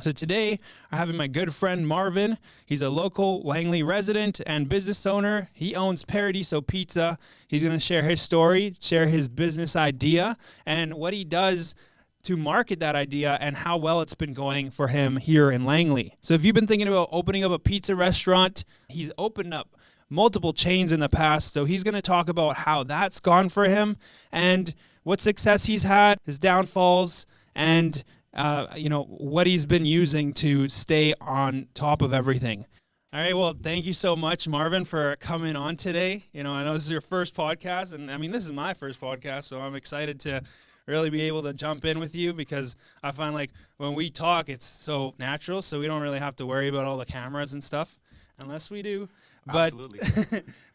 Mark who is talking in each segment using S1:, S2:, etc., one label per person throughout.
S1: So today, I'm having my good friend Marvin. He's a local Langley resident and business owner. He owns Paradiso Pizza. He's going to share his story, share his business idea, and what he does to market that idea and how well it's been going for him here in Langley. So if you've been thinking about opening up a pizza restaurant, he's opened up multiple chains in the past. So he's going to talk about how that's gone for him and what success he's had, his downfalls, and what he's been using to stay on top of everything. All right, well, thank you so much, Marvin, for coming on today. I know this is your first podcast, and I mean, this is my first podcast, so I'm excited to really be able to jump in with you because I find like when we talk, it's so natural, so we don't really have to worry about all the cameras and stuff, unless we do. But
S2: absolutely.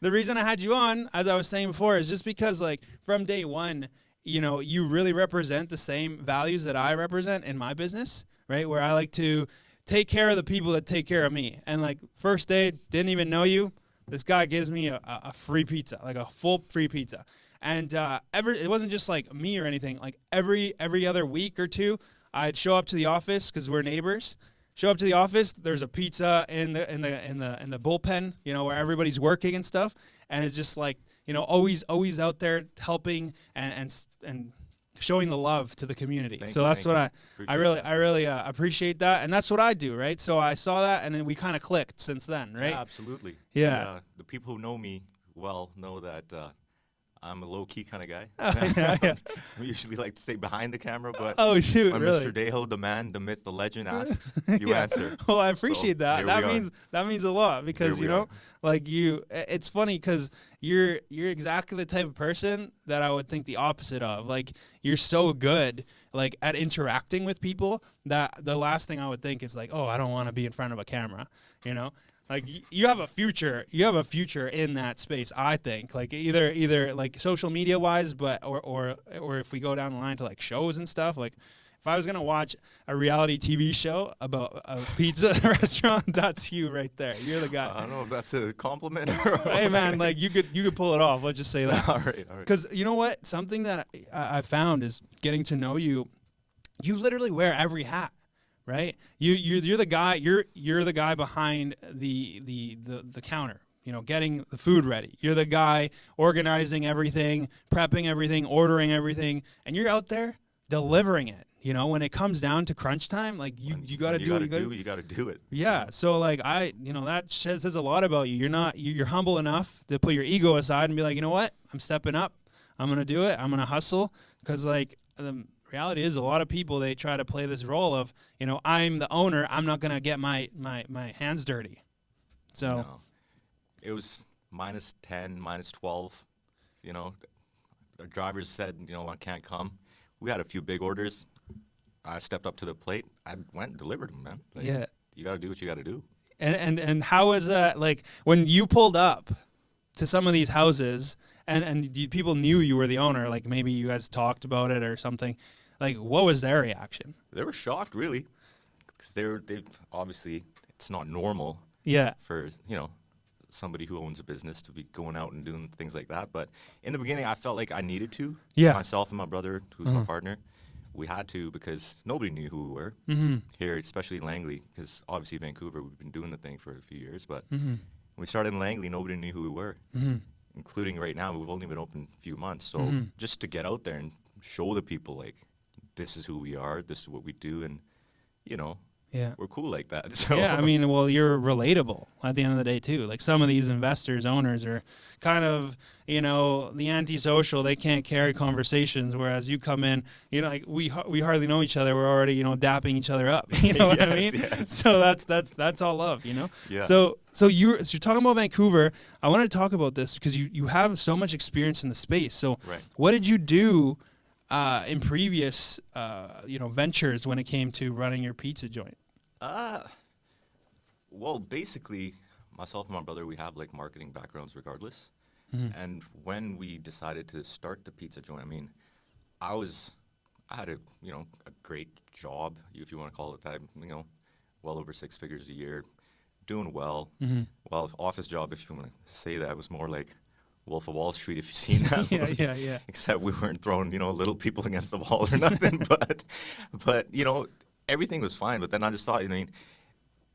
S1: The reason I had you on, as I was saying before, is just because like from day one, you really represent the same values that I represent in my business, right? Where I like to take care of the people that take care of me. And like first day, didn't even know you. This guy gives me a free pizza, like a full free pizza. And it wasn't just like me or anything. Like every other week or two, I'd show up to the office because we're neighbors. Show up to the office. There's a pizza in the bullpen, where everybody's working and stuff. And it's just like, always out there helping and showing the love to the community. So that's what I really appreciate that, and that's what I do, right? So I saw that, and then we kind of clicked since then, right?
S2: Yeah, absolutely.
S1: Yeah.
S2: And, the people who know me well know that I'm a low-key kind of guy.
S1: Yeah.
S2: I usually like to stay behind the camera, but
S1: oh shoot,
S2: when
S1: really?
S2: Mr. Dejo, the man, the myth, the legend asks, you
S1: Yeah.
S2: answer.
S1: Well, I appreciate
S2: So,
S1: that. That means a lot because it's funny because you're exactly the type of person that I would think the opposite of. Like you're so good like at interacting with people that the last thing I would think is like, oh, I don't want to be in front of a camera, Like you have a future. You have a future in that space, I think. Like either like social media wise, but or if we go down the line to like shows and stuff. Like if I was gonna watch a reality TV show about a pizza restaurant, that's you right there. You're the guy.
S2: I don't know if that's a compliment or
S1: Hey man, like you could pull it off. Let's just say that.
S2: All right.
S1: Because you know what? Something that I found is getting to know you. You literally wear every hat. Right, you're the guy. You're the guy behind the counter. Getting the food ready. You're the guy organizing everything, prepping everything, ordering everything, and you're out there delivering it. When it comes down to crunch time, like you got to do what you got to
S2: do it.
S1: Yeah. So like that says a lot about you. You're humble enough to put your ego aside and be like, you know what? I'm stepping up. I'm gonna do it. I'm gonna hustle because like. Reality is a lot of people, they try to play this role of, I'm the owner, I'm not going to get my hands dirty. So
S2: No. It was -10, -12. The drivers said, I can't come. We had a few big orders. I stepped up to the plate. I went and delivered them, man. Like,
S1: yeah.
S2: You got to do what you got to do.
S1: And how was that, like, when you pulled up to some of these houses and people knew you were the owner, like maybe you guys talked about it or something, like what was their reaction?
S2: They were shocked, really, because they obviously it's not normal.
S1: Yeah.
S2: For somebody who owns a business to be going out and doing things like that. But in the beginning, I felt like I needed to.
S1: Yeah.
S2: Myself and my brother, who's my partner, we had to because nobody knew who we were here, especially in Langley, because obviously Vancouver, we've been doing the thing for a few years. But when we started in Langley, nobody knew who we were, including right now. We've only been open a few months. So just to get out there and show the people, like, this is who we are, this is what we do, and,
S1: Yeah.
S2: we're cool like that. So.
S1: Yeah, I mean, well, you're relatable at the end of the day, too. Like, some of these investors, owners are kind of, the antisocial. They can't carry conversations, whereas you come in, like, we hardly know each other. We're already, dapping each other up. You know what I mean?
S2: Yes.
S1: So that's all love,
S2: Yeah.
S1: So you're talking about Vancouver. I want to talk about this because you have so much experience in the space. So
S2: Right.
S1: what did you do in previous, ventures when it came to running your pizza joint?
S2: Well, basically, myself and my brother, we have like marketing backgrounds regardless. And when we decided to start the pizza joint, I mean, I had a great job, if you want to call it that, well over 6 figures a year, doing well. Well, office job, if you want to say that, was more like Wolf of Wall Street, if you've seen that.
S1: Yeah.
S2: Except we weren't throwing, little people against the wall or nothing. but everything was fine. But then I just thought, I mean,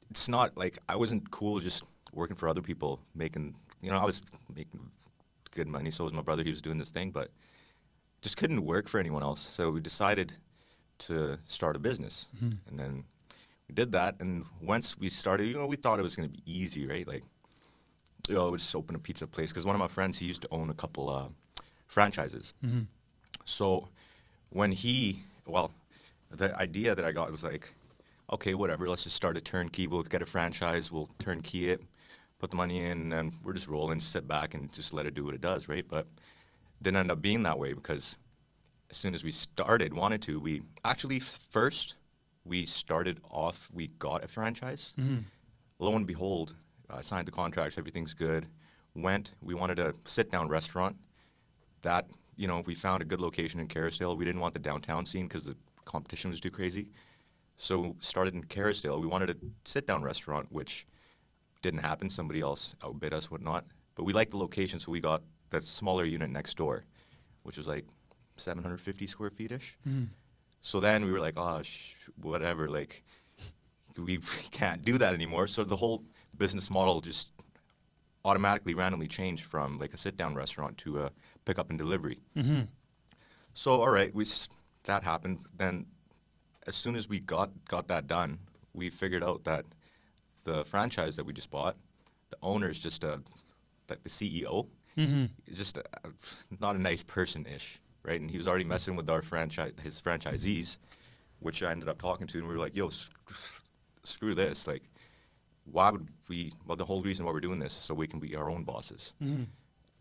S2: it's not like I wasn't cool just working for other people, making, I was making good money. So was my brother. He was doing this thing, but just couldn't work for anyone else. So we decided to start a business. And then we did that. And once we started, we thought it was going to be easy, right? Like, we just open a pizza place. Because one of my friends, he used to own a couple franchises. So when the idea that I got was like, okay, whatever, let's just start a turnkey. We'll get a franchise, we'll turnkey it, put the money in, and then we're just rolling, sit back and just let it do what it does, right? But didn't end up being that way, because as soon as we we actually first, we started off, we got a franchise. Lo and behold, I signed the contracts, everything's good. We wanted a sit-down restaurant that, we found a good location in Kerrisdale. We didn't want the downtown scene because the competition was too crazy. So started in Kerrisdale. We wanted a sit-down restaurant, which didn't happen. Somebody else outbid us, whatnot. But we liked the location, so we got the smaller unit next door, which was like 750 square feet-ish. So then we were like, whatever, like, we can't do that anymore. So the whole business model just automatically randomly changed from like a sit-down restaurant to a pick-up and delivery. So, all right, that happened. Then as soon as we got that done, we figured out that the franchise that we just bought, the owner is just like the CEO, is just not a nice person-ish, right? And he was already messing with his franchisees, which I ended up talking to, and we were like, yo, screw this. Like, why would we, the whole reason why we're doing this is so we can be our own bosses. And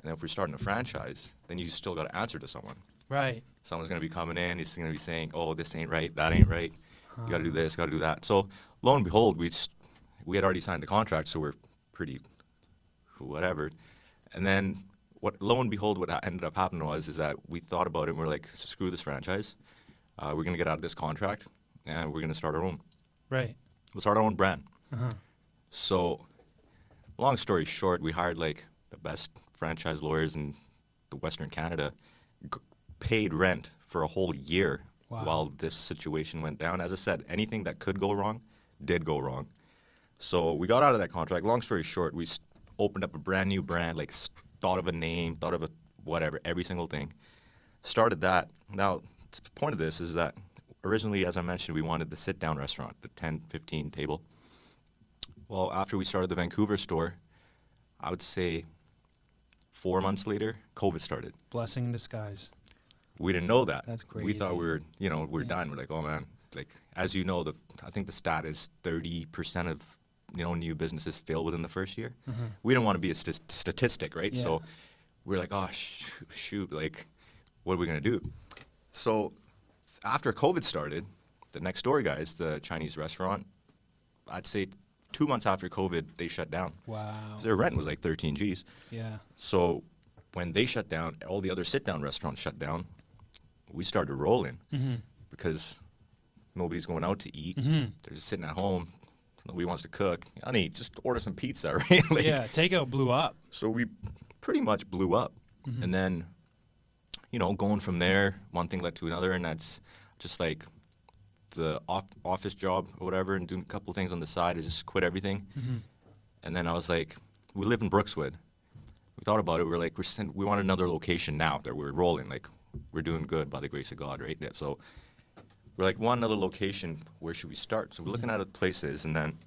S2: then if we're starting a franchise, then you still got to answer to someone.
S1: Right.
S2: Someone's going to be coming in, he's going to be saying, oh, this ain't right, that ain't right. You got to do this, got to do that. So lo and behold, we had already signed the contract, so we're pretty whatever. And then lo and behold, what ended up happening is that we thought about it and we're like, screw this franchise. We're going to get out of this contract and we're going to start our own.
S1: Right.
S2: We'll start our own brand. So long story short, we hired like the best franchise lawyers in the Western Canada, paid rent for a whole year while this situation went down. As I said, anything that could go wrong did go wrong. So we got out of that contract. Long story short, we opened up a brand new brand, like thought of a name, thought of a whatever, every single thing. Started that. Now, the point of this is that originally, as I mentioned, we wanted the sit-down restaurant, the 10, 15 table. Well, after we started the Vancouver store, I would say 4 months later, COVID started.
S1: Blessing in disguise.
S2: We didn't know that.
S1: That's crazy.
S2: We thought we were done. We're like, oh man, like as you know, I think the stat is 30% of new businesses fail within the first year. We didn't want to be a statistic, right?
S1: Yeah.
S2: So we're like, oh shoot, like what are we gonna do? So after COVID started, the next door guys, the Chinese restaurant, I'd say 2 months after COVID, they shut down.
S1: Wow.
S2: So their rent was like 13 Gs.
S1: Yeah.
S2: So when they shut down, all the other sit-down restaurants shut down. We started rolling because nobody's going out to eat. They're just sitting at home. Nobody wants to cook. Honey, just order some pizza, right? Like,
S1: yeah, takeout blew up.
S2: So we pretty much blew up. And then, going from there, one thing led to another, and that's just like the office job or whatever, and doing a couple things on the side. I just quit everything. And then I was like, we live in Brookswood. We thought about it. We were like, we want another location now that we're rolling. Like, we're doing good by the grace of God, right? So we're like, one other location, where should we start? So we're looking at places, and then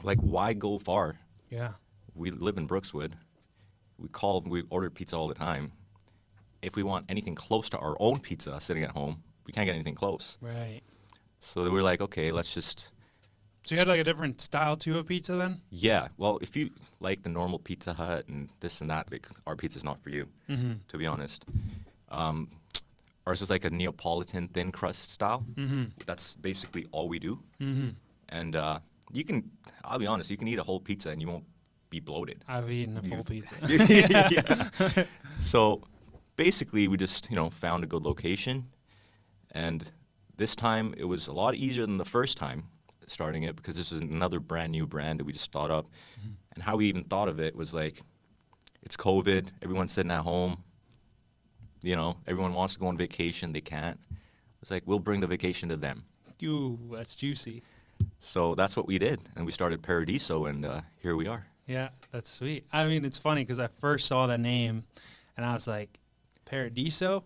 S2: like, why go far?
S1: Yeah.
S2: We live in Brookswood. We order pizza all the time. If we want anything close to our own pizza sitting at home, we can't get anything close.
S1: Right.
S2: So we're like, okay, let's just...
S1: So you had like a different style too of pizza then?
S2: Yeah. Well, if you like the normal Pizza Hut and this and that, like, our pizza's not for you, to be honest. Ours is like a Neopolitan thin crust style. That's basically all we do. And I'll be honest, you can eat a whole pizza and you won't be bloated.
S1: I've eaten a full pizza.
S2: Yeah. So basically, we just, found a good location. And this time, it was a lot easier than the first time starting it, because this is another brand new brand that we just thought up. And how we even thought of it was like, it's COVID, everyone's sitting at home, everyone wants to go on vacation, they can't. It's like, we'll bring the vacation to them.
S1: Ooh, that's juicy.
S2: So that's what we did, and we started Paradiso, and here we are.
S1: Yeah, that's sweet. I mean, it's funny because I first saw the name, and I was like, Paradiso?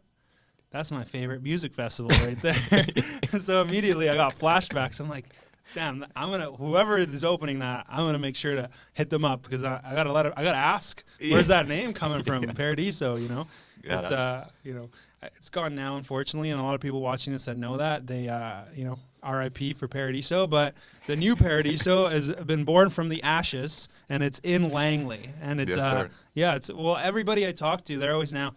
S1: That's my favorite music festival right there. So immediately I got flashbacks. I'm like, damn, whoever is opening that, I'm gonna make sure to hit them up because I gotta ask, where's that name coming from? Paradiso, you know.
S2: Yeah,
S1: It's gone now, unfortunately, and a lot of people watching this that know that they, R.I.P. for Paradiso. But the new Paradiso has been born from the ashes, and it's in Langley, and it's everybody I talk to, they're always now.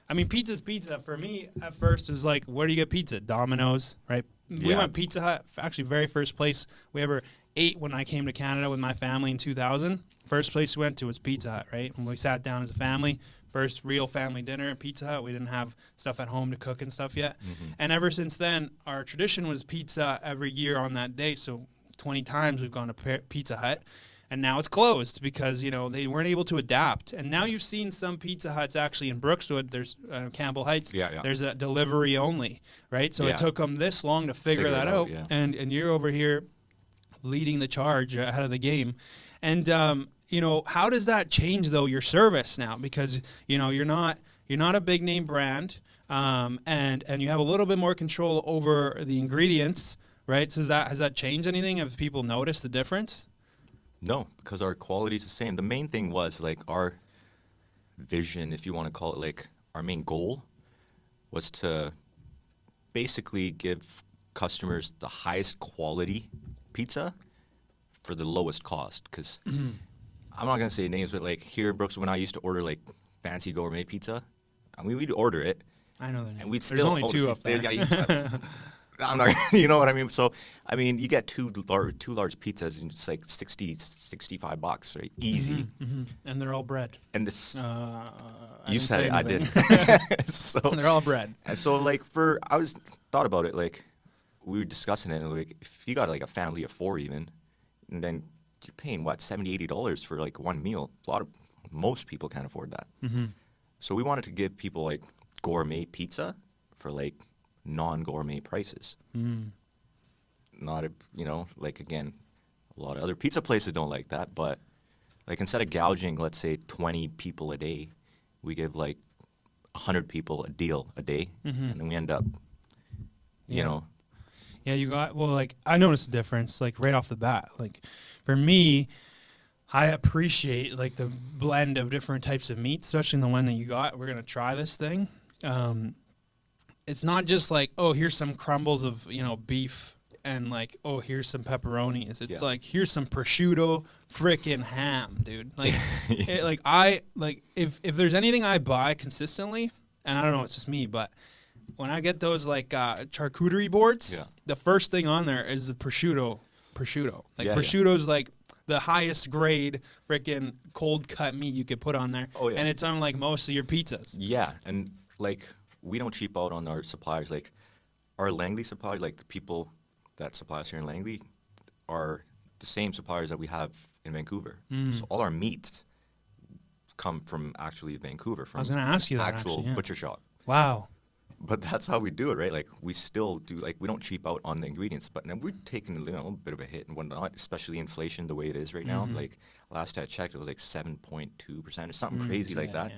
S1: I mean, pizza's pizza. For me, at first, it was like, where do you get pizza? Domino's, right? We went Pizza Hut. Actually, very first place we ever ate when I came to Canada with my family in 2000. First place we went to was Pizza Hut, right? When we sat down as a family, first real family dinner at Pizza Hut. We didn't have stuff at home to cook and stuff yet. Mm-hmm. And ever since then, our tradition was pizza every year on that day. So 20 times we've gone to Pizza Hut. And now it's closed because, they weren't able to adapt. And now you've seen some Pizza Huts actually in Brookswood. There's Campbell Heights. Yeah. There's a delivery only, right? So it took them this long to figure that out. Yeah. And you're over here leading the charge ahead of the game. And, how does that change, though, your service now? Because, you're not a big name brand, and you have a little bit more control over the ingredients, right? So has that changed anything? Have people noticed the difference?
S2: No, because our quality is the same. The main thing was like our vision, if you want to call it, like our main goal was to basically give customers the highest quality pizza for the lowest cost. Because I'm not going to say names, but like here in Brooks, when I used to order like fancy gourmet pizza, I mean, we'd order it.
S1: I know that.
S2: And we'd
S1: There's
S2: still
S1: only two up there.
S2: I'm not, you know what I mean? So, I mean, you get two large pizzas and it's like $65, right? Easy.
S1: Mm-hmm. And they're all bread.
S2: And this, you said it, I did. So
S1: they're all bread.
S2: And so, like, I thought about it, like, we were discussing it, and like, if you got like a family of 4 even, and then you're paying, what, $70, $80 for like one meal. Most people can't afford that. Mm-hmm. So we wanted to give people like gourmet pizza for like non-gourmet prices. Not, like, again, a lot of other pizza places don't like that, but like instead of gouging, let's say 20 people a day, we give like 100 people a deal a day, and then we end up,
S1: Yeah, I noticed a difference, like right off the bat. Like for me, I appreciate like the blend of different types of meat, especially in the one that you got. We're going to try this thing. It's not just like, oh, here's some crumbles of, beef and like, oh, here's some pepperonis. It's like, here's some prosciutto freaking ham, dude. Like, if there's anything I buy consistently, and I don't know, it's just me, but when I get those like charcuterie boards, the first thing on there is the prosciutto. Like prosciutto's like the highest grade freaking cold cut meat you could put on there. Oh, yeah. And it's on like most of your pizzas.
S2: Yeah, and like, we don't cheap out on our suppliers. Like, our Langley suppliers, like the people that supply us here in Langley, are the same suppliers that we have in Vancouver. So all our meats come from actually Vancouver, from
S1: I was going to ask you that,
S2: actual butcher shop.
S1: Wow.
S2: But that's how we do it, right? Like, we still do, like, we don't cheap out on the ingredients, but now we're taking a bit of a hit and whatnot, especially inflation the way it is right now. Like, last I checked, it was like 7.2% or something crazy like that. Yeah.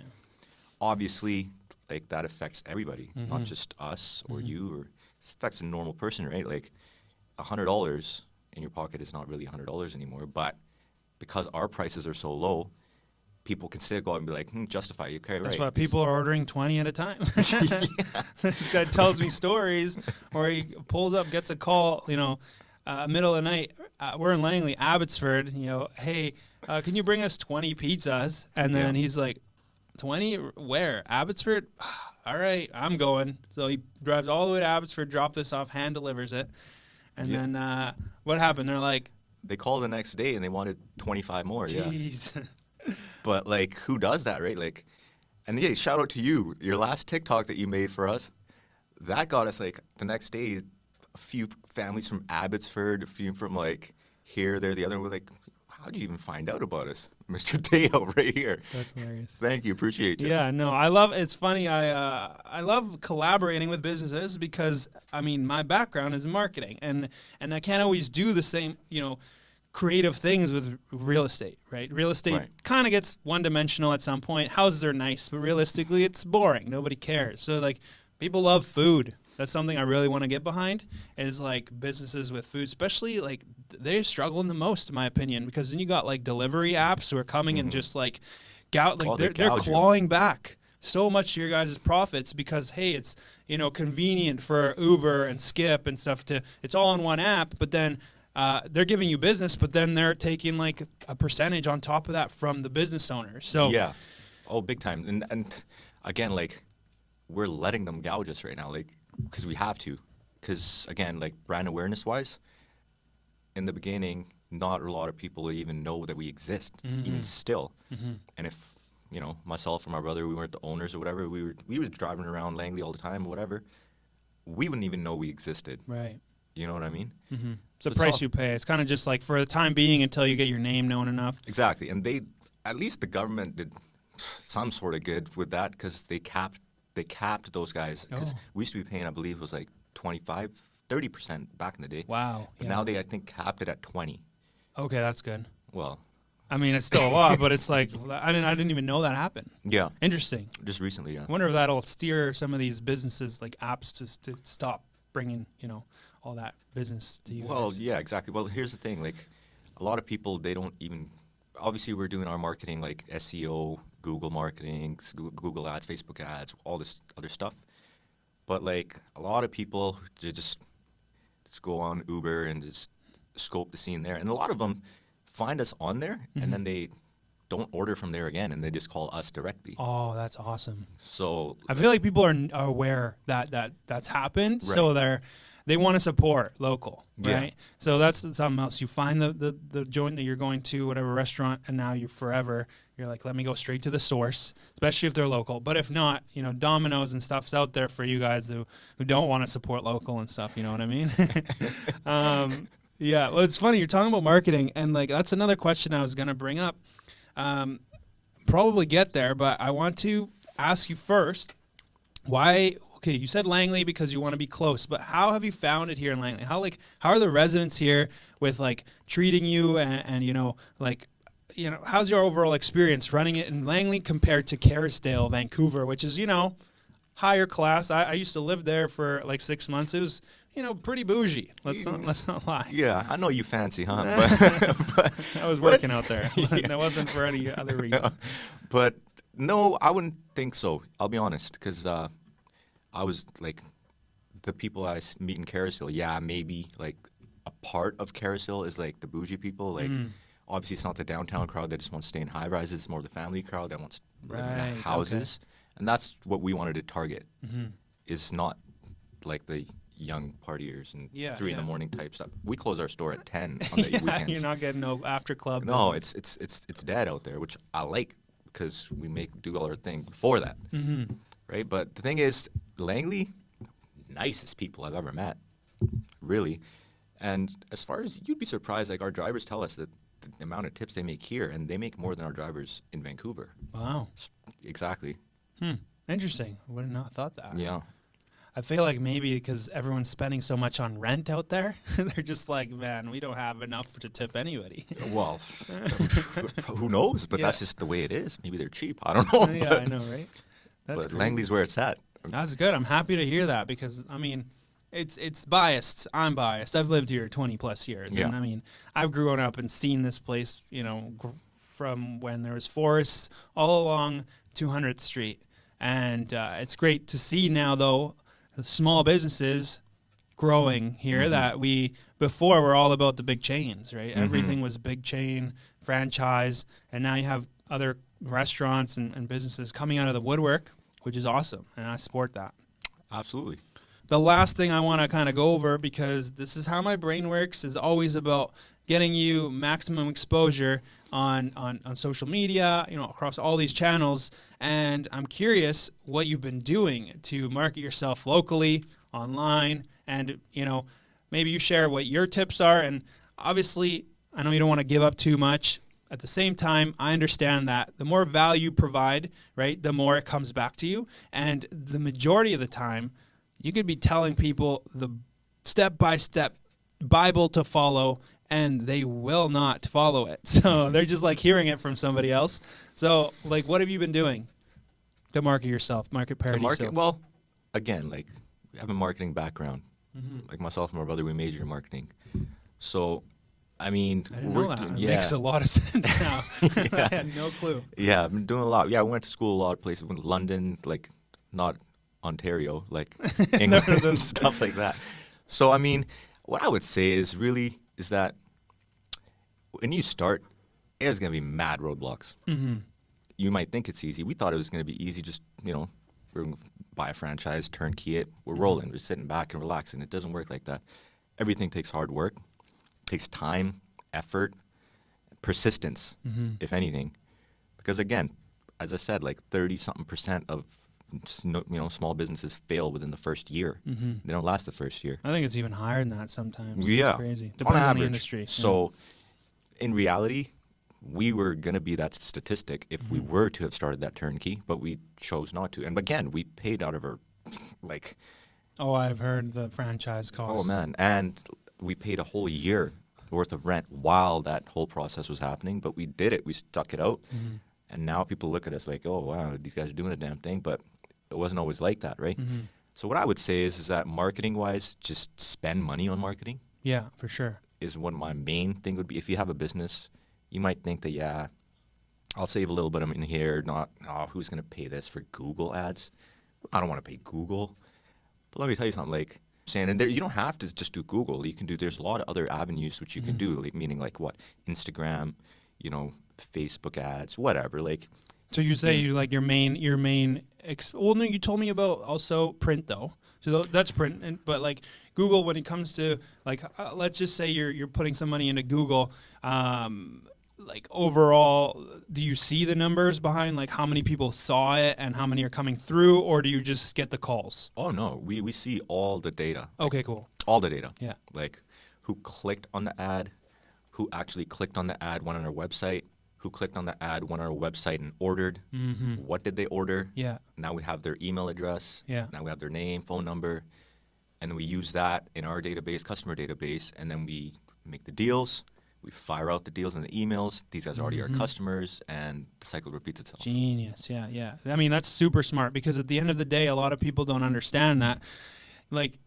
S2: Obviously, like, that affects everybody, not just us or you, or it affects a normal person, right? Like, $100 in your pocket is not really $100 anymore, but because our prices are so low, people can still go out and be like, justify you. Okay,
S1: That's why people are ordering 20 at a time. This guy tells me stories, or he pulls up, gets a call, middle of the night. We're in Langley, Abbotsford. Hey, can you bring us 20 pizzas? And then he's like, 20? Where? Abbotsford? All right, I'm going. So he drives all the way to Abbotsford, drop this off, hand delivers it. And then what happened? They're like...
S2: They called the next day and they wanted 25 more.
S1: Jeez.
S2: Yeah. But, like, who does that, right? Like, and yeah, shout out to you. Your last TikTok that you made for us, that got us, like, the next day, a few families from Abbotsford, a few from, like, here, there, the other. We're like,
S1: How'd
S2: you even find out about us? Mr. Teo right here.
S1: That's hilarious.
S2: Thank you. Appreciate you.
S1: Yeah, no, I love, it's funny. I love collaborating with businesses because, I mean, my background is in marketing and I can't always do the same, creative things with real estate, right? Real estate kind of gets one-dimensional at some point. Houses are nice, but realistically, it's boring. Nobody cares. So, like, people love food. That's something I really want to get behind is, like, businesses with food, especially, like, they're struggling the most, in my opinion, because then you got, like, delivery apps who are coming and just, like, they're clawing back so much of your guys' profits because, hey, it's, convenient for Uber and Skip and stuff it's all on one app, but then they're giving you business, but then they're taking like a percentage on top of that from the business owner. So
S2: yeah, big time. And again, like we're letting them gouge us right now, like because we have to. Because again, like brand awareness wise, in the beginning, not a lot of people even know that we exist, even still. And if myself or my brother, we weren't the owners or whatever, we were driving around Langley all the time or whatever, we wouldn't even know we existed.
S1: Right.
S2: You know what I mean?
S1: It's the price you pay. It's kind of just like for the time being until you get your name known enough.
S2: Exactly. And at least the government did some sort of good with that because they capped those guys. Because we used to be paying, I believe it was like 30% back in the day.
S1: Wow.
S2: But now they, I think, capped it at 20.
S1: Okay, that's good.
S2: Well,
S1: I mean, it's still a lot, but it's like, I didn't even know that happened.
S2: Yeah.
S1: Interesting.
S2: Just recently, yeah.
S1: I wonder if that'll steer some of these businesses, like apps, to stop bringing, all that business to you.
S2: Well,
S1: guys.
S2: yeah, exactly. Well, here's the thing. Like, a lot of people, they don't even, obviously we're doing our marketing, like SEO, Google marketing, Google ads, Facebook ads, all this other stuff. But, like, a lot of people, they just go on Uber and just scope the scene there. And a lot of them find us on there, and then they don't order from there again, and they just call us directly.
S1: Oh, that's awesome.
S2: So
S1: I feel like people are aware that that's happened, so they want to support local, right?
S2: Yeah.
S1: So that's something else. You find the joint that you're going to, whatever restaurant, and now you're like, let me go straight to the source, especially if they're local. But if not, Domino's and stuff's out there for you guys who don't want to support local and stuff, you know what I mean? Yeah, well, it's funny. You're talking about marketing, and like that's another question I was going to bring up. Probably get there, but I want to ask you first, why, okay, you said Langley because you want to be close, but how have you found it here in Langley? How are the residents here with like treating you and how's your overall experience running it in Langley compared to 𝐏𝐻𝐿𝐴𝐴, Vancouver, which is, higher class. I used to live there for like 6 months. It was, pretty bougie. Let's not lie.
S2: Yeah, I know you fancy, huh? But
S1: I was working out there. That wasn't for any other reason.
S2: But no, I wouldn't think so. I'll be honest, because I was like the people I meet in 𝐏𝐻𝐿𝐴. Yeah, maybe like a part of 𝐏𝐻𝐿𝐴 is like the bougie people. Like obviously, it's not the downtown crowd that just wants to stay in high rises. It's more the family crowd that wants to live in houses, and that's what we wanted to target. Is not like the young partiers and 3 in the morning types. We close our store at 10 on the weekends.
S1: You're not getting no after club.
S2: No,
S1: business.
S2: it's dead out there, which I like because we do all our thing before that, right? But the thing is, Langley, nicest people I've ever met, really. And as far as you'd be surprised, like our drivers tell us that the amount of tips they make here, and they make more than our drivers in Vancouver.
S1: Wow.
S2: Exactly.
S1: Interesting. I would have not thought that.
S2: Yeah.
S1: I feel like maybe because everyone's spending so much on rent out there, they're just like, man, we don't have enough to tip anybody.
S2: Well, who knows? But that's just the way it is. Maybe they're cheap. I don't know.
S1: Yeah, I know, right? That's
S2: but Langley's where it's at.
S1: That's good. I'm happy to hear that because, I mean, it's biased. I'm biased. I've lived here 20 plus years.
S2: Yeah.
S1: And I mean, I've grown up and seen this place, from when there was forests all along 200th Street. And it's great to see now, though, the small businesses growing here that before were all about the big chains, right? Everything was big chain, franchise, and now you have other restaurants and businesses coming out of the woodwork, which is awesome, and I support that.
S2: Absolutely.
S1: The last thing I want to kind of go over, because this is how my brain works, is always about getting you maximum exposure on social media, across all these channels. And I'm curious what you've been doing to market yourself locally, online, and, maybe you share what your tips are. And obviously, I know you don't want to give up too much. At the same time, I understand that the more value you provide, right, the more it comes back to you. And the majority of the time, you could be telling people the step-by-step Bible to follow, and they will not follow it. So they're just like hearing it from somebody else. So, like, what have you been doing to market yourself, market Paradiso?
S2: Well, again, like, we have a marketing background. Like myself and my brother, we majored in marketing. So, I mean,
S1: I didn't know that. It makes a lot of sense now. I had no clue.
S2: Yeah, I've been doing a lot. Yeah, I went to school a lot of places. Went to London, like, not Ontario, like England and stuff like that. So, I mean, what I would say is that when you start, there's going to be mad roadblocks. You might think it's easy. We thought it was going to be easy, just, we're going to buy a franchise, turnkey it, we're rolling, we're sitting back and relaxing. It doesn't work like that. Everything takes hard work, takes time, effort, persistence, if anything. Because again, as I said, like 30-something% of small businesses fail within the first year. They don't last the first year.
S1: I think it's even higher than that sometimes.
S2: Yeah,
S1: it's crazy. Depending on the industry.
S2: So, in reality, we were going to be that statistic if we were to have started that turnkey, but we chose not to. And again, we paid out of our, like...
S1: Oh, I've heard the franchise costs.
S2: Oh, man. And we paid a whole year worth of rent while that whole process was happening, but we did it. We stuck it out. And now people look at us like, oh, wow, these guys are doing the damn thing, but it wasn't always like that, right? So what I would say is that marketing-wise, just spend money on marketing.
S1: Yeah, for sure.
S2: Is what my main thing would be. If you have a business, you might think that, yeah, I'll save a little bit in here. Who's going to pay this for Google ads? I don't want to pay Google. But let me tell you something, like, and you don't have to just do Google. You can do, there's a lot of other avenues which you can do, like, meaning like what? Instagram, Facebook ads, whatever. Like,
S1: so you say you like your main well, no, you told me about also print though. So that's print, but like Google, when it comes to like, let's just say you're putting some money into Google, like overall, do you see the numbers behind like how many people saw it and how many are coming through, or do you just get the calls?
S2: Oh no, we see all the data.
S1: Okay, cool.
S2: All the data.
S1: Yeah.
S2: Like who clicked on the ad, who actually clicked on the ad, went on our website, who clicked on the ad, went on our website and ordered. What did they order?
S1: Yeah.
S2: Now we have their email address.
S1: Yeah.
S2: Now we have their name, phone number, and then we use that in our database, customer database, and then we make the deals. We fire out the deals and the emails. These guys are already our customers, and the cycle repeats itself.
S1: Genius. Yeah, yeah. I mean, that's super smart because at the end of the day, a lot of people don't understand that. Like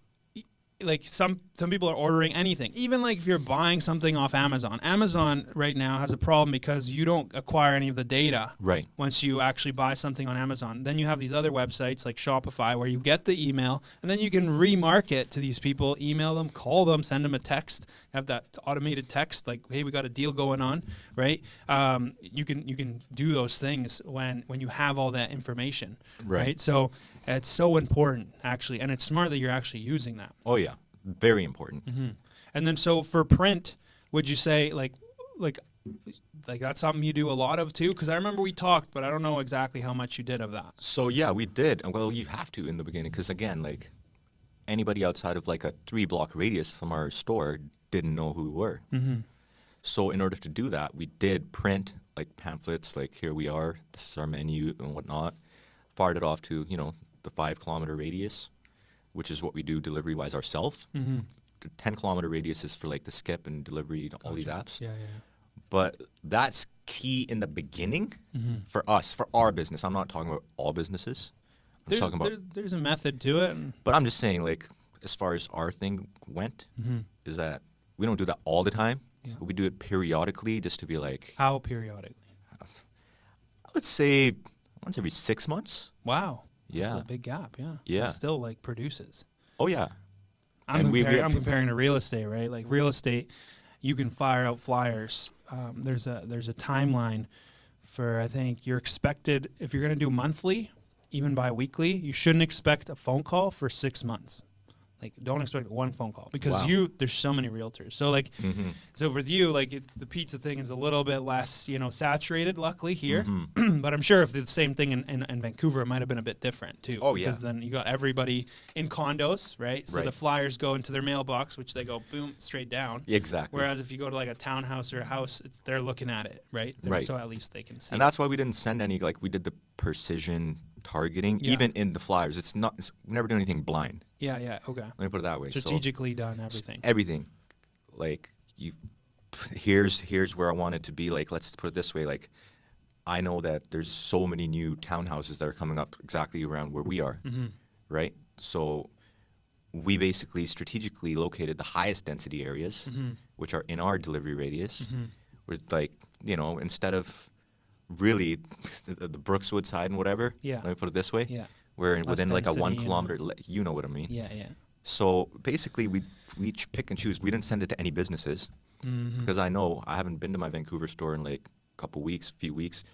S1: some people are ordering anything. Even like if you're buying something off Amazon. Amazon right now has a problem because you don't acquire any of the data once you actually buy something on Amazon. Then you have these other websites like Shopify where you get the email and then you can remarket to these people, email them, call them, send them a text, have that automated text like, hey, we got a deal going on, right? You can do those things when you have all that information, right? So it's so important, actually, and it's smart that you're actually using that.
S2: Oh, yeah. Very important.
S1: And then so for print, would you say, like that's something you do a lot of, too? Because I remember we talked, but I don't know exactly how much you did of that.
S2: So, yeah, we did. Well, you have to in the beginning because, again, like anybody outside of like a 3-block radius from our store didn't know who we were. So in order to do that, we did print like pamphlets, like here we are, this is our menu and whatnot, fired it off to, the 5-kilometer radius, which is what we do delivery-wise ourselves. The 10-kilometer radius is for like the skip and delivery to all these apps.
S1: Yeah.
S2: But that's key in the beginning for us, for our business. I'm not talking about all businesses. I'm talking about
S1: there's a method to it.
S2: But I'm just saying, like, as far as our thing went, is that we don't do that all the time. Yeah. But we do it periodically just to be like...
S1: How periodically?
S2: I would say once every 6 months.
S1: Wow.
S2: Yeah.
S1: That's a big gap, yeah.
S2: Yeah.
S1: It still, like, produces.
S2: Oh, yeah.
S1: I'm comparing to real estate, right? Like, real estate, you can fire out flyers. There's a timeline for, I think, you're expected, if you're going to do monthly, even bi-weekly, you shouldn't expect a phone call for 6 months. Like, don't expect one phone call because
S2: Wow.
S1: there's so many realtors. So like, so with you, like the pizza thing is a little bit less, saturated, luckily here. But I'm sure if it's the same thing in Vancouver, it might have been a bit different too.
S2: Oh, yeah.
S1: Because then you got everybody in condos, right? So the
S2: Right.
S1: flyers go into their mailbox, which they go boom straight down.
S2: Exactly.
S1: Whereas if you go to like a townhouse or a house, they're looking at it, right?
S2: Right.
S1: So at least they can see.
S2: And that's why we didn't send any, like, we did the precision targeting,
S1: Yeah.
S2: even in the flyers. We never do anything blind.
S1: Yeah. Okay.
S2: Let me put it that way.
S1: Strategically done everything.
S2: Everything. Like, here's where I want it to be. Like, let's put it this way. Like, I know that there's so many new townhouses that are coming up exactly around where we are, right? So we basically strategically located the highest density areas, which are in our delivery radius. With, like, instead of really the Brookswood side and whatever, let me put it this way.
S1: Yeah.
S2: We're
S1: Less
S2: within like a
S1: density
S2: 1
S1: and-
S2: kilometer, you know what I mean?
S1: Yeah.
S2: So basically, we each pick and choose. We didn't send it to any businesses because I know I haven't been to my Vancouver store in like a few weeks.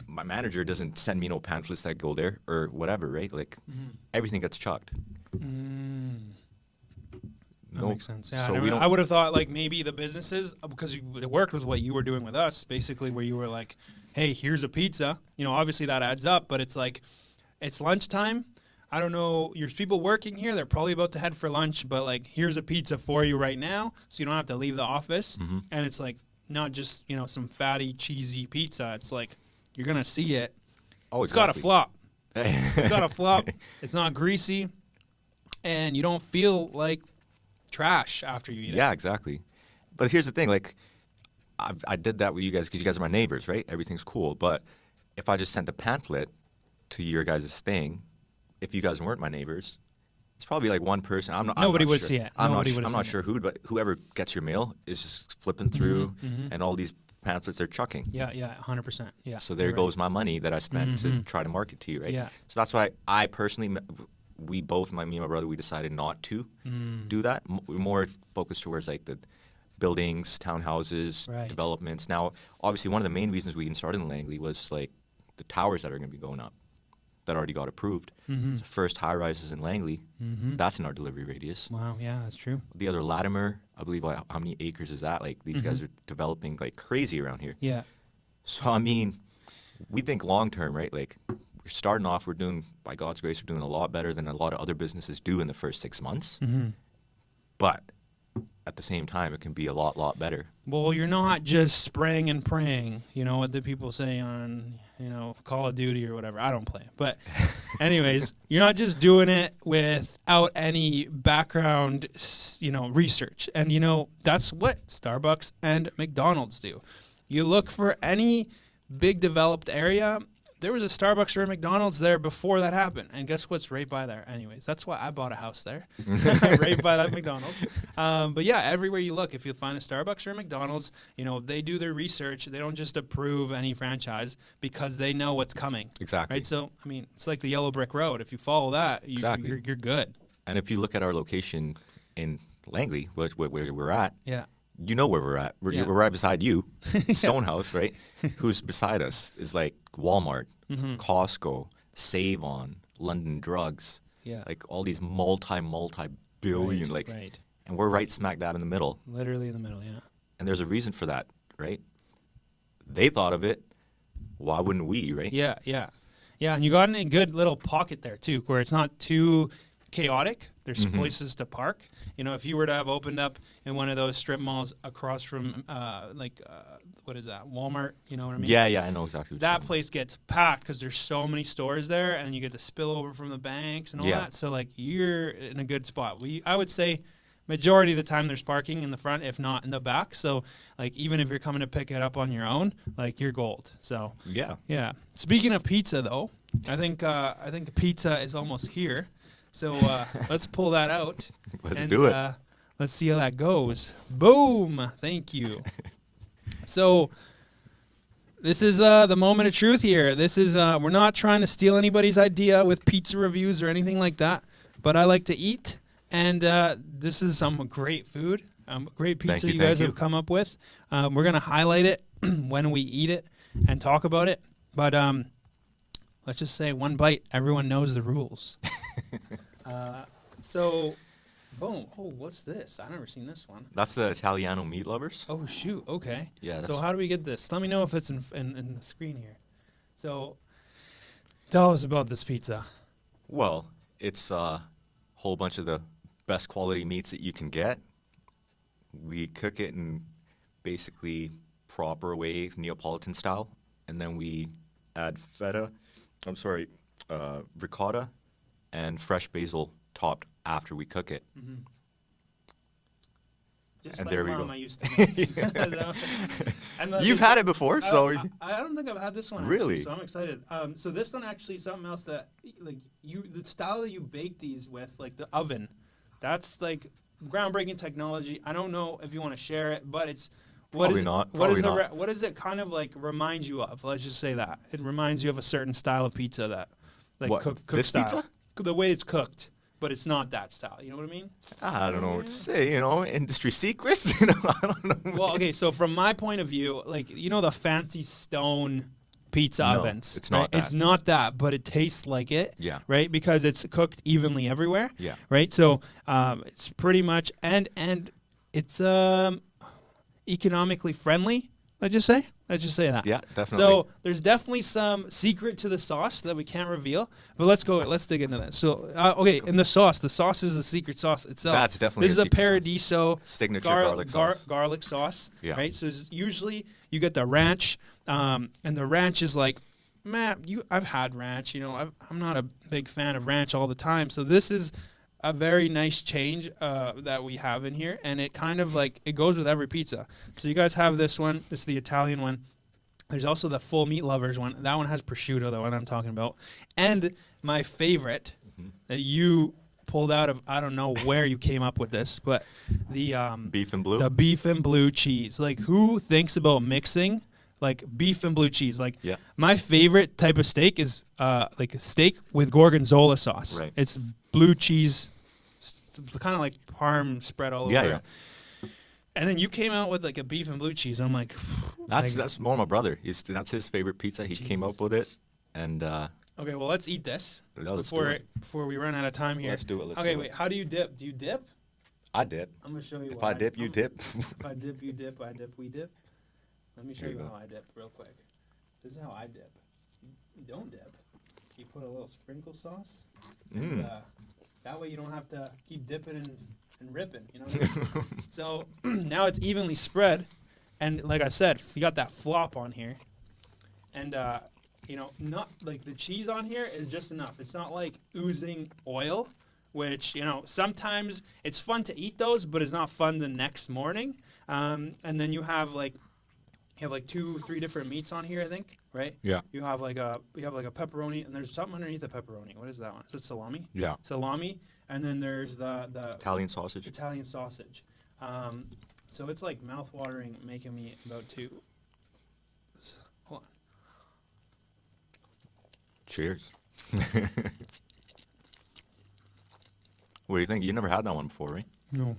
S2: My manager doesn't send me no pamphlets that go there or whatever, right? Like everything gets chucked.
S1: That makes sense. Yeah,
S2: so
S1: I would have thought like maybe the businesses, because it worked with what you were doing with us, basically, where you were like, hey, here's a pizza. Obviously that adds up, but it's like, it's lunchtime. I don't know, there's people working here. They're probably about to head for lunch, but like, here's a pizza for you right now, so you don't have to leave the office. And it's like, not just, some fatty, cheesy pizza. It's like, you're going to see it.
S2: Oh,
S1: It's got a
S2: exactly.
S1: flop. It's got a flop. It's not greasy. And you don't feel like trash after you eat it.
S2: Yeah, exactly. But here's the thing, like, I did that with you guys because you guys are my neighbors, right? Everything's cool. But if I just sent a pamphlet to your guys' thing, if you guys weren't my neighbors, it's probably like one person.
S1: Nobody would
S2: sure.
S1: see it.
S2: I'm
S1: Nobody would
S2: not
S1: have seen
S2: sure who, but whoever gets your mail is just flipping through, and all these pamphlets they're chucking.
S1: Yeah, 100%. Yeah.
S2: So there
S1: you're
S2: goes my money that I spent to try to market to you, right?
S1: Yeah.
S2: So that's why I personally, me and my brother, we decided not to do that. We're more focused towards like the buildings, townhouses,
S1: Right.
S2: developments. Now, obviously, one of the main reasons we even started in Langley was like the towers that are going to be going up that already got approved. It's the first high rises in Langley. That's in our delivery radius.
S1: Wow, yeah, that's true.
S2: The other Latimer, I believe, how many acres is that? Like these guys are developing like crazy around here.
S1: Yeah.
S2: So I mean, we think long term, right? Like we're starting off, we're doing, by God's grace, we're doing a lot better than a lot of other businesses do in the first 6 months. But at the same time, it can be a lot better.
S1: Well, you're not just spraying and praying, what the people say on, Call of Duty or whatever. I don't play it. But anyways, you're not just doing it without any background, research. And, that's what Starbucks and McDonald's do. You look for any big developed area. There was a Starbucks or a McDonald's there before that happened. And guess what's right by there? Anyways, that's why I bought a house there, right by that McDonald's. But yeah, everywhere you look, if you find a Starbucks or a McDonald's, they do their research. They don't just approve any franchise because they know what's coming.
S2: Exactly.
S1: Right? So, I mean, it's like the yellow brick road. If you follow that,
S2: Exactly.
S1: you're good.
S2: And if you look at our location in Langley, where we're at,
S1: Yeah.
S2: you know where we're at. We're right beside you, Stonehouse, right? Who's beside us is like Walmart, Costco, Save On, London Drugs,
S1: Yeah.
S2: like all these multi-billion,
S1: Right.
S2: and we're right smack dab in the middle.
S1: Literally in the middle, yeah.
S2: And there's a reason for that, right? They thought of it. Why wouldn't we, right?
S1: Yeah. Yeah, and you got in a good little pocket there, too, where it's not too chaotic. There's places to park. If you were to have opened up in one of those strip malls across from, what is that, Walmart, you know what I mean?
S2: Yeah, I know exactly what
S1: That
S2: you're
S1: place gets packed because there's so many stores there, and you get to spill over from the banks and all
S2: Yeah.
S1: that. So, like, you're in a good spot. I would say majority of the time there's parking in the front, if not in the back. So, like, even if you're coming to pick it up on your own, like, you're gold. So,
S2: saying.
S1: yeah. Speaking of pizza, though, I think the pizza is almost here. So let's pull that out.
S2: Let's do it.
S1: Let's see how that goes. Boom! Thank you. So this is the moment of truth here. This is we're not trying to steal anybody's idea with pizza reviews or anything like that. But I like to eat, and this is some great food, great pizza you guys have come up with. We're gonna highlight it when we eat it and talk about it. But let's just say one bite. Everyone knows the rules. So, boom. Oh, what's this? I've never seen this one.
S2: That's the Italiano meat lovers.
S1: Oh, shoot. Okay.
S2: Yeah.
S1: So how do we get this? Let me know if it's in the screen here. So tell us about this pizza.
S2: Well, it's a whole bunch of the best quality meats that you can get. We cook it in basically proper way, Neopolitan style, and then we add ricotta and fresh basil topped after we cook it.
S1: Mm-hmm. Just
S2: And
S1: like
S2: there we
S1: Mom,
S2: go.
S1: I used to make.
S2: You've had it before, so
S1: I don't think I've had this one.
S2: Really?
S1: Actually, so I'm excited. So this one actually is something else that like the style that you bake these with, like the oven, that's like groundbreaking technology. I don't know if you want to share it, but it's
S2: Probably not.
S1: What does it kind of like remind you of? Let's just say that it reminds you of a certain style of pizza that like
S2: What,
S1: cook
S2: this
S1: style.
S2: pizza?
S1: The way it's cooked, but it's not that style. You know what I mean?
S2: I don't know what to say. Industry secrets. I don't know.
S1: Well, okay. So from my point of view, like the fancy stone pizza
S2: No,
S1: ovens.
S2: it's not
S1: right?
S2: that.
S1: It's not that, but it tastes like it.
S2: Yeah.
S1: Right, because it's cooked evenly everywhere.
S2: Yeah.
S1: Right. So it's pretty much and it's economically friendly. Let's just say that.
S2: Yeah, definitely.
S1: So there's definitely some secret to the sauce that we can't reveal. But let's dig into that. So okay, and the sauce is the secret sauce itself.
S2: That's definitely
S1: this
S2: a
S1: is a
S2: secret
S1: Paradiso
S2: Signature garlic sauce.
S1: Garlic sauce.
S2: Yeah.
S1: Right. So usually you get the ranch, and the ranch is like, man, I've had ranch. I'm not a big fan of ranch all the time. So this is a very nice change that we have in here, and it kind of like it goes with every pizza. So you guys have this one. This is the Italian one. There's also the full meat lovers one. That one has prosciutto, the one I'm talking about. And my favorite that you pulled out of, I don't know where you came up with this, but the
S2: Beef and blue.
S1: the beef and blue cheese. Like, who thinks about mixing like beef and blue cheese? Like,
S2: Yeah.
S1: my favorite type of steak is like a steak with gorgonzola sauce.
S2: Right.
S1: It's blue cheese, kind of like parm spread all over.
S2: Yeah.
S1: And then you came out with like a beef and blue cheese. I'm like,
S2: That's more my brother. That's his favorite pizza. He came up with it, and
S1: okay, well, let's eat this
S2: let's do it.
S1: before we run out of time here.
S2: Let's do it.
S1: Okay, wait. How do you dip? Do you dip?
S2: I dip.
S1: I'm gonna show you.
S2: If I dip, you dip.
S1: If I dip, you dip. I dip, we dip. Let me show
S2: There
S1: you
S2: you go.
S1: how I dip real quick. This is how I dip. You don't dip. You put a little sprinkle sauce. And, that way you don't have to keep dipping and ripping. You know what I mean? So now it's evenly spread, and like I said, you got that flop on here, and not like the cheese on here is just enough. It's not like oozing oil, which sometimes it's fun to eat those, but it's not fun the next morning. And then you have like 2-3 different meats on here, I think, right?
S2: Yeah.
S1: You have like a pepperoni, and there's something underneath the pepperoni. What is that one? Is it salami?
S2: Yeah.
S1: Salami, and then there's the
S2: Italian sausage.
S1: Italian sausage. So it's like mouth-watering, making me about to. Hold on.
S2: Cheers. What do you think? You never had that one before, right?
S1: No.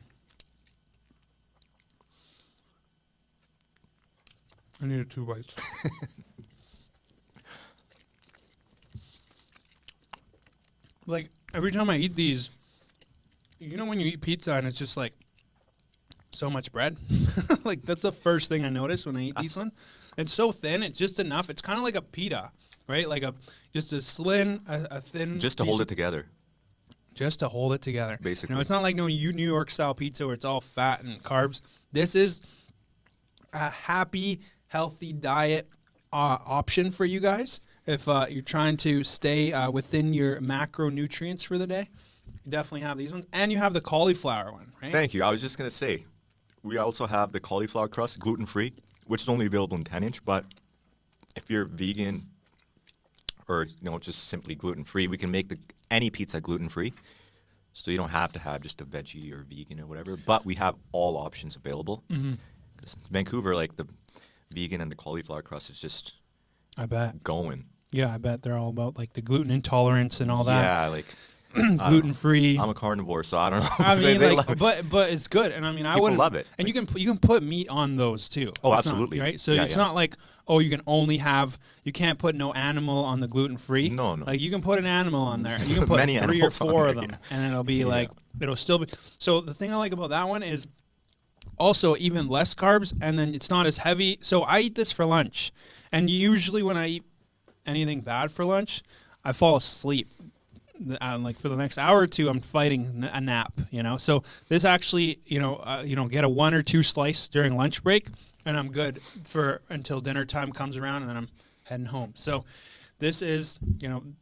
S1: I needed 2 bites. Like, every time I eat these, when you eat pizza and it's just like so much bread? Like, that's the first thing I notice when I eat these ones. It's so thin, it's just enough. It's kind of like a pita, right? Like just a thin.
S2: Just to hold it together.
S1: Just to hold it together.
S2: Basically.
S1: It's not like New York style pizza where it's all fat and carbs. This is a happy, healthy diet option for you guys. If you're trying to stay within your macronutrients for the day, you definitely have these ones. And you have the cauliflower one, right?
S2: Thank you. I was just going to say, we also have the cauliflower crust, gluten-free, which is only available in 10-inch. But if you're vegan or just simply gluten-free, we can make any pizza gluten-free. So you don't have to have just a veggie or vegan or whatever. But we have all options available. Because Vancouver, like the vegan and the cauliflower crust is just
S1: I bet.
S2: going.
S1: Yeah, I bet they're all about like the gluten intolerance and all that.
S2: Yeah, like
S1: gluten free.
S2: I'm a carnivore, so I don't know.
S1: I mean,
S2: They
S1: like,
S2: love
S1: but it's good, and I mean, I
S2: People
S1: wouldn't
S2: love it.
S1: And you can put meat on those too.
S2: Oh,
S1: It's not-
S2: absolutely.
S1: right? So
S2: Yeah,
S1: it's
S2: yeah.
S1: not like, oh, you can only have, you can't put no animal on the gluten free.
S2: No.
S1: Like you can put an animal on there. And you can put
S2: Many
S1: 3 or
S2: animals on
S1: 4 of
S2: there,
S1: them,
S2: yeah.
S1: and it'll be like it'll still be. So the thing I like about that one is also even less carbs, and then it's not as heavy. So I eat this for lunch, and usually when I eat anything bad for lunch, I fall asleep. Like for the next hour or two, I'm fighting a nap. So this actually, get a 1 or 2 slice during lunch break, and I'm good for until dinner time comes around, and then I'm heading home. So this is,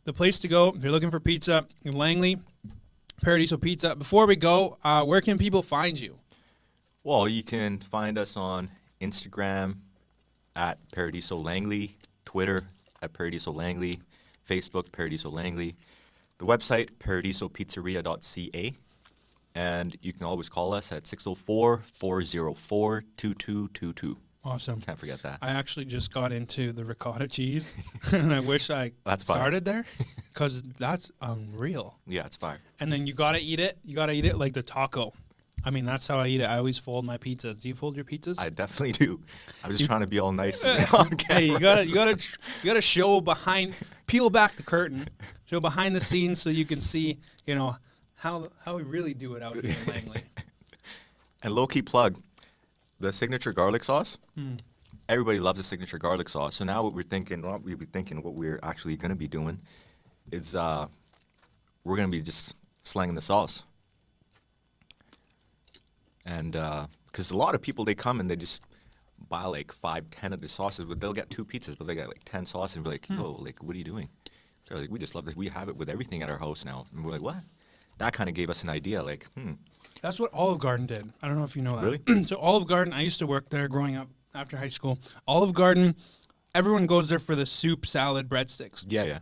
S1: the place to go if you're looking for pizza in Langley, Paradiso Pizza. Before we go, where can people find you?
S2: Well, you can find us on Instagram at Paradiso Langley, Twitter at Paradiso Langley, Facebook Paradiso Langley, the website paradisopizzeria.ca, and you can always call us at 604-404-2222.
S1: Awesome.
S2: Can't forget that.
S1: I actually just got into the ricotta cheese, and I wish I
S2: That's fire.
S1: started there because that's unreal.
S2: Yeah, it's fire.
S1: And then you gotta eat it. You gotta eat it like the taco. I mean, that's how I eat it. I always fold my pizzas. Do you fold your pizzas?
S2: I definitely do. I was just trying to be all nice and on camera.
S1: Hey, you gotta show behind, peel back the curtain, show behind the scenes so you can see, how we really do it out here in Langley.
S2: And low-key plug, the signature garlic sauce. Everybody loves the signature garlic sauce. So now what we're thinking, what we're actually going to be doing is we're going to be just slanging the sauce. And because a lot of people, they come and they just buy like 5, 10 of the sauces, but they'll get 2 pizzas, but they got like 10 sauces and be like, yo, like, what are you doing? They're like, we just love it. We have it with everything at our house now. And we're like, what? That kind of gave us an idea, like,
S1: That's what Olive Garden did. I don't know if you know that.
S2: Really?
S1: So Olive Garden, I used to work there growing up after high school. Olive Garden, everyone goes there for the soup, salad, breadsticks.
S2: Yeah.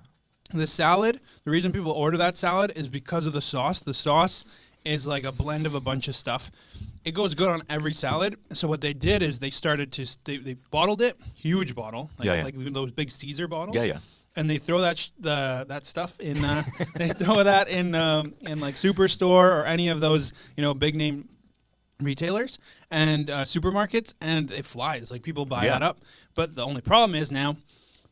S1: The salad, the reason people order that salad is because of the sauce. The sauce is like a blend of a bunch of stuff. It goes good on every salad. So what they did is they started to, they bottled it, huge bottle, like those big Caesar bottles.
S2: Yeah.
S1: And they throw that that stuff in. They throw that in like Superstore or any of those big name retailers and supermarkets, and it flies. Like people buy that up. But the only problem is now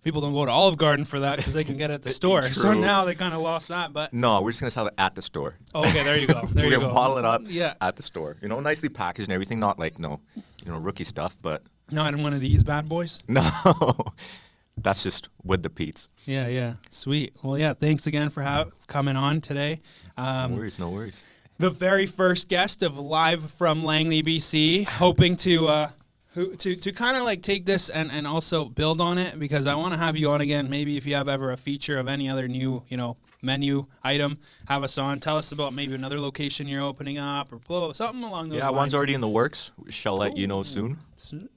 S1: people don't go to Olive Garden for that because they can get it at the store.
S2: True.
S1: So now they kind of lost that. But
S2: No, we're just going to sell it at the store.
S1: oh, okay, there you go. There
S2: We're
S1: you
S2: going to
S1: go.
S2: bottle it up
S1: Yeah.
S2: at the store. Nicely packaged and everything, not like, rookie stuff, but
S1: Not in one of these bad boys.
S2: no. That's just with the Pete's.
S1: Yeah. Sweet. Well, yeah, thanks again for coming on today.
S2: No worries.
S1: The very first guest of Live from Langley, BC, hoping to kind of like take this and also build on it, because I want to have you on again. Maybe if you have ever a feature of any other new, menu item, have us on. Tell us about maybe another location you're opening up or something along those lines.
S2: Yeah, one's already in the works. Shall let you know soon.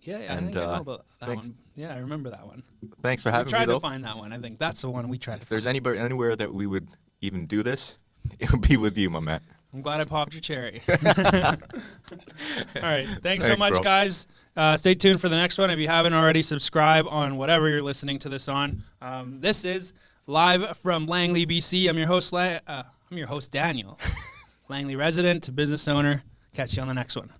S1: Yeah, I
S2: And,
S1: think I know about that
S2: thanks.
S1: one. Yeah, I remember that one.
S2: Thanks for
S1: We
S2: having me,
S1: tried to
S2: though.
S1: find that one. I think that's the one we tried to
S2: If there's anywhere that we would even do this, it would be with you, my man.
S1: I'm glad I popped your cherry. All right. Thanks so much,
S2: bro.
S1: guys. Stay tuned for the next one. If you haven't already, subscribe on whatever you're listening to this on. This is Live from Langley, BC. I'm your host, Daniel. Langley resident, business owner. Catch you on the next one.